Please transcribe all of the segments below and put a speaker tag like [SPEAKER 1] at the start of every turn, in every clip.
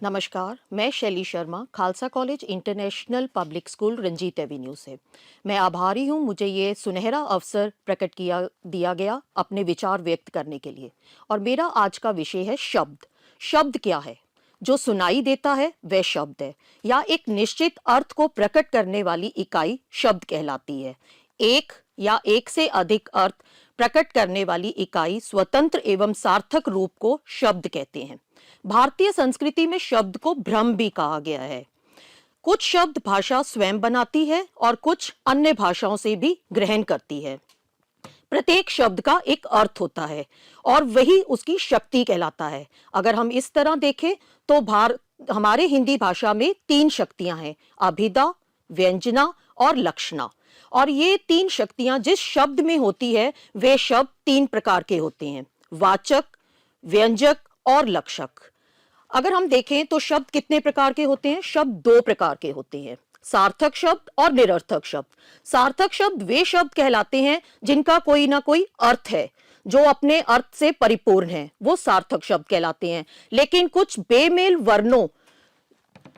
[SPEAKER 1] नमस्कार, मैं Shaily Sharma Khalsa college international public school Ranjit avenue से। मैं आभारी हूँ मुझे ये सुनहरा अवसर प्रकट दिया गया अपने विचार व्यक्त करने के लिए। और मेरा आज का विषय है शब्द। शब्द क्या है? जो सुनाई देता है वह शब्द है, या एक निश्चित अर्थ को प्रकट करने वाली इकाई शब्द कहलाती है। एक या एक से अधिक अर्थ प्रकट करने वाली इकाई स्वतंत्र एवं सार्थक रूप को शब्द कहते हैं। भारतीय संस्कृति में शब्द को ब्रह्म भी कहा गया है। कुछ शब्द भाषा स्वयं बनाती है और कुछ अन्य भाषाओं से भी ग्रहण करती है। प्रत्येक शब्द का एक अर्थ होता है और वही उसकी शक्ति कहलाता है। अगर हम इस तरह देखें तो हमारे हिंदी भाषा में 3 शक्तियां हैं, अभिधा, व्यंजना और लक्षणा। और ये 3 शक्तियां जिस शब्द में होती है वे शब्द 3 प्रकार के होते हैं, वाचक, व्यंजक और लक्षक। अगर हम देखें तो शब्द कितने प्रकार के होते हैं? शब्द 2 प्रकार के होते हैं, सार्थक शब्द और निरर्थक शब्द। सार्थक शब्द वे शब्द कहलाते हैं जिनका कोई ना कोई अर्थ है, जो अपने अर्थ से परिपूर्ण है, वो सार्थक शब्द कहलाते हैं। लेकिन कुछ बेमेल वर्णों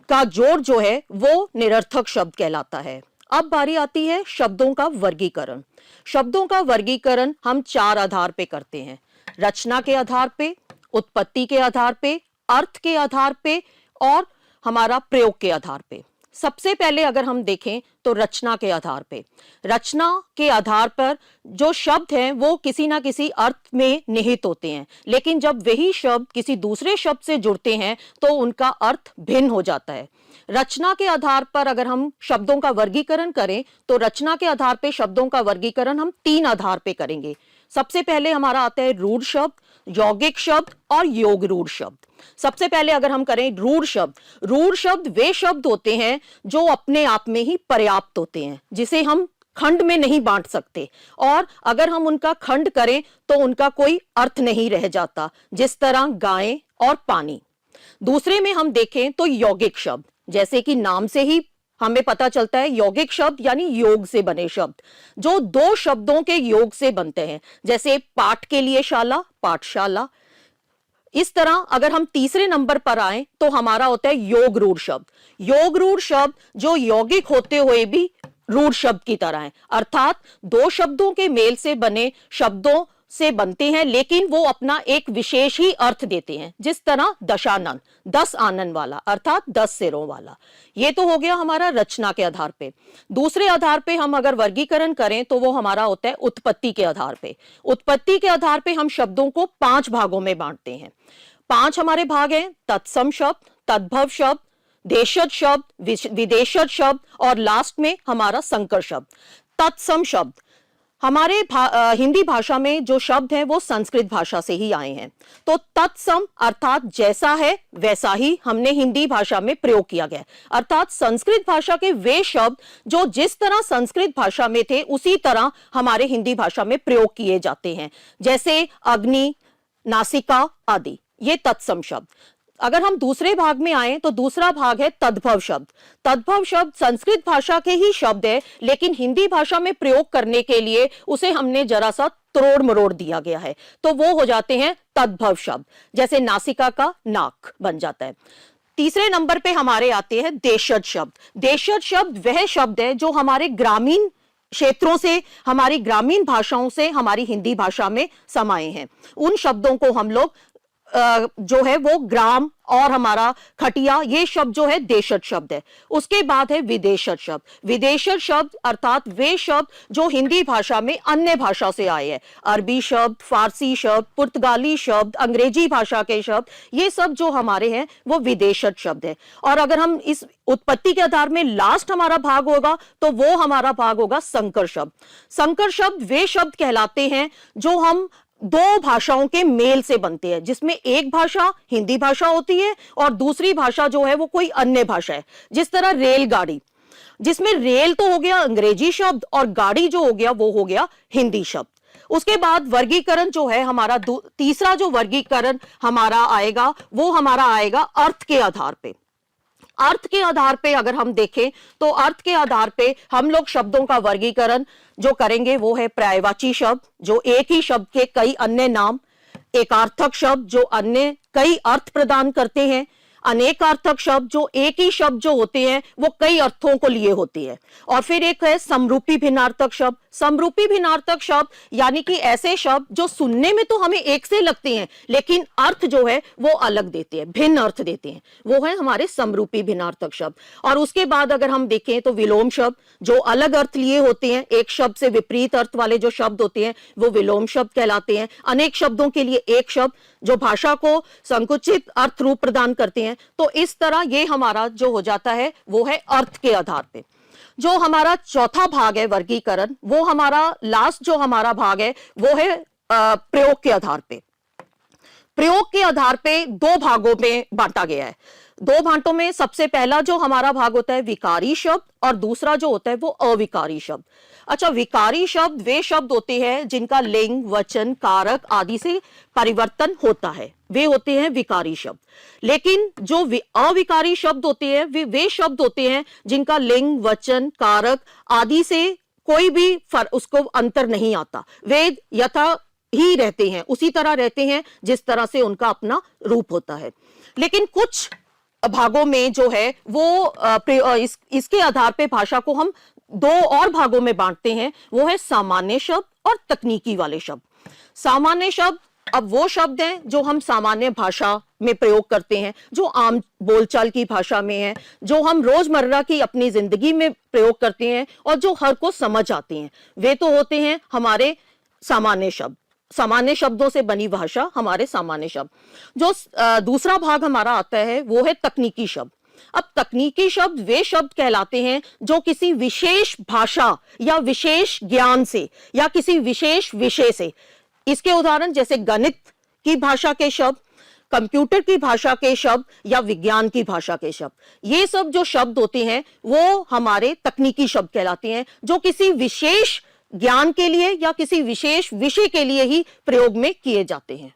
[SPEAKER 1] का जोड़ जो है वो निरर्थक शब्द कहलाता है। अब बारी आती है शब्दों का वर्गीकरण। शब्दों का वर्गीकरण हम 4 आधार पे करते हैं, रचना के आधार पे, उत्पत्ति के आधार पे, अर्थ के आधार पे और हमारा प्रयोग के आधार पे। सबसे पहले अगर हम देखें तो रचना के आधार पे। रचना के आधार पर जो शब्द हैं वो किसी ना किसी अर्थ में निहित होते हैं, लेकिन जब वही शब्द किसी दूसरे शब्द से जुड़ते हैं तो उनका अर्थ भिन्न हो जाता है। रचना के आधार पर अगर हम शब्दों का वर्गीकरण करें तो रचना के आधार पे शब्दों का वर्गीकरण हम 3 आधार पे करेंगे। सबसे पहले हमारा आता है रूढ़ शब्द, यौगिक शब्द और योग रूढ़ शब्द। सबसे पहले अगर हम करें रूढ़ शब्द वे शब्द होते हैं जो अपने आप में ही पर्याप्त होते हैं, जिसे हम खंड में नहीं बांट सकते, और अगर हम उनका खंड करें तो उनका कोई अर्थ नहीं रह जाता, जिस तरह गाय और पानी। दूसरे में हम देखें तो यौगिक शब्द, जैसे कि नाम से ही हमें पता चलता है, यौगिक शब्द यानी योग से बने शब्द, जो 2 शब्दों के योग से बनते हैं, जैसे पाठ के लिए शाला, पाठशाला। इस तरह अगर हम तीसरे नंबर पर आए तो हमारा होता है योग रूढ़ शब्द। योग रूढ़ शब्द जो यौगिक होते हुए भी रूढ़ शब्द की तरह है, अर्थात 2 शब्दों के मेल से बने शब्दों से बनते हैं, लेकिन वो अपना एक विशेष ही अर्थ देते हैं, जिस तरह दशानन, 10 आनन वाला, अर्थात 10 सिरों वाला। ये तो हो गया हमारा रचना के आधार पे। दूसरे आधार पे हम अगर वर्गीकरण करें तो वो हमारा होता है उत्पत्ति के आधार पे। उत्पत्ति के आधार पे हम शब्दों को 5 भागों में बांटते हैं। 5 हमारे भाग हैं, तत्सम शब्द, तद्भव शब्द, देशज शब्द, विदेशज शब्द और लास्ट में हमारा संकर शब्द। तत्सम शब्द हमारे हिंदी भाषा में जो शब्द हैं वो संस्कृत भाषा से ही आए हैं। तो तत्सम अर्थात जैसा है वैसा ही हमने हिंदी भाषा में प्रयोग किया गया, अर्थात संस्कृत भाषा के वे शब्द जो जिस तरह संस्कृत भाषा में थे उसी तरह हमारे हिंदी भाषा में प्रयोग किए जाते हैं, जैसे अग्नि, नासिका आदि, ये तत्सम शब्द। अगर हम दूसरे भाग में आए तो दूसरा भाग है तद्भव शब्द। तद्भव शब्द संस्कृत भाषा के ही शब्द है, लेकिन हिंदी भाषा में प्रयोग करने के लिए उसे हमने जरा सा तोड़ मरोड़ दिया गया है, तो वो हो जाते हैं तद्भव शब्द, जैसे नासिका का नाक बन जाता है। तीसरे नंबर पे हमारे आते हैं देशज शब्द। देशज शब्द वह शब्द है जो हमारे ग्रामीण क्षेत्रों से, हमारी ग्रामीण भाषाओं से हमारी हिंदी भाषा में समाये हैं। उन शब्दों को हम लोग जो है वो ग्राम और हमारा खटिया, ये शब्द जो है देशज शब्द है। उसके बाद है विदेशज शब्द। विदेशज शब्द अर्थात वे शब्द जो हिंदी भाषा में अन्य भाषा से आए हैं, अरबी शब्द, फारसी शब्द, पुर्तगाली शब्द, अंग्रेजी भाषा के शब्द, ये सब जो हमारे हैं वो विदेशज शब्द है। और अगर हम इस उत्पत्ति के आधार में लास्ट हमारा भाग होगा तो वो हमारा भाग होगा संकर शब्द। संकर शब्द वे शब्द कहलाते हैं जो हम 2 भाषाओं के मेल से बनते हैं, जिसमें एक भाषा हिंदी भाषा होती है और दूसरी भाषा जो है वो कोई अन्य भाषा है, जिस तरह रेलगाड़ी, जिसमें रेल तो हो गया अंग्रेजी शब्द और गाड़ी जो हो गया वो हो गया हिंदी शब्द। उसके बाद वर्गीकरण जो है हमारा तीसरा जो वर्गीकरण हमारा आएगा वो हमारा आएगा अर्थ के आधार पे। अर्थ के आधार पे अगर हम देखें तो अर्थ के आधार पे हम लोग शब्दों का वर्गीकरण जो करेंगे वो है पर्यायवाची शब्द, जो एक ही शब्द के कई अन्य नाम, एकार्थक शब्द जो अन्य कई अर्थ प्रदान करते हैं, अनेकार्थक शब्द जो एक ही शब्द जो होते हैं वो कई अर्थों को लिए होते हैं। और फिर एक है समरूपी भिन्नार्थक शब्द। समरूपी भिन्नार्थक शब्द यानी कि ऐसे शब्द जो सुनने में तो हमें एक से लगते हैं लेकिन अर्थ जो है वो अलग देते हैं, भिन्न अर्थ देते हैं, वो है हमारे समरूपी भिन्नार्थक शब्द। और उसके बाद अगर हम देखें तो विलोम शब्द जो अलग अर्थ लिए होते हैं, एक शब्द से विपरीत अर्थ वाले जो शब्द होते हैं वो विलोम शब्द कहलाते हैं। अनेक शब्दों के लिए एक शब्द जो भाषा को संकुचित अर्थ रूप प्रदान करते हैं। तो इस तरह ये हमारा जो हो जाता है वो है अर्थ के आधार पे। जो हमारा चौथा भाग है वर्गीकरण, वो हमारा लास्ट जो हमारा भाग है वो है प्रयोग के आधार पे। प्रयोग के आधार पे दो भागों में बांटा गया है। दो भागों में सबसे पहला जो हमारा भाग होता है विकारी शब्द और दूसरा जो होता है वो अविकारी शब्द। अच्छा, विकारी शब्द वे शब्द होते हैं जिनका लिंग, वचन, कारक आदि से परिवर्तन होता है, वे होते हैं विकारी शब्द। लेकिन जो अविकारी शब्द होते हैं वे शब्द होते हैं जिनका लिंग, वचन, कारक आदि से कोई भी उसको अंतर नहीं आता, वे यथा ही रहते हैं, उसी तरह रहते हैं जिस तरह से उनका अपना रूप होता है। लेकिन कुछ भागों में जो है वो इसके आधार पे भाषा को हम दो और भागों में बांटते हैं, वो है सामान्य शब्द और तकनीकी वाले शब्द। सामान्य शब्द अब वो शब्द हैं जो हम सामान्य भाषा में प्रयोग करते हैं, जो आम बोलचाल की भाषा में है, जो हम रोजमर्रा की अपनी जिंदगी में प्रयोग करते हैं और जो हर को समझ आते हैं, वे तो होते हैं हमारे सामान्य शब्द। सामान्य शब्दों से बनी भाषा हमारे सामान्य शब्द। जो दूसरा भाग हमारा आता है वो है तकनीकी शब्द। अब तकनीकी शब्द वे शब्द कहलाते हैं जो किसी विशेष भाषा या विशेष ज्ञान से या किसी विशेष विषय से, इसके उदाहरण जैसे गणित की भाषा के शब्द, कंप्यूटर की भाषा के शब्द या विज्ञान की भाषा के शब्द, ये सब जो शब्द होते हैं वो हमारे तकनीकी शब्द कहलाते हैं, जो किसी विशेष ज्ञान के लिए या किसी विशेष विषय के लिए ही प्रयोग में किए जाते हैं।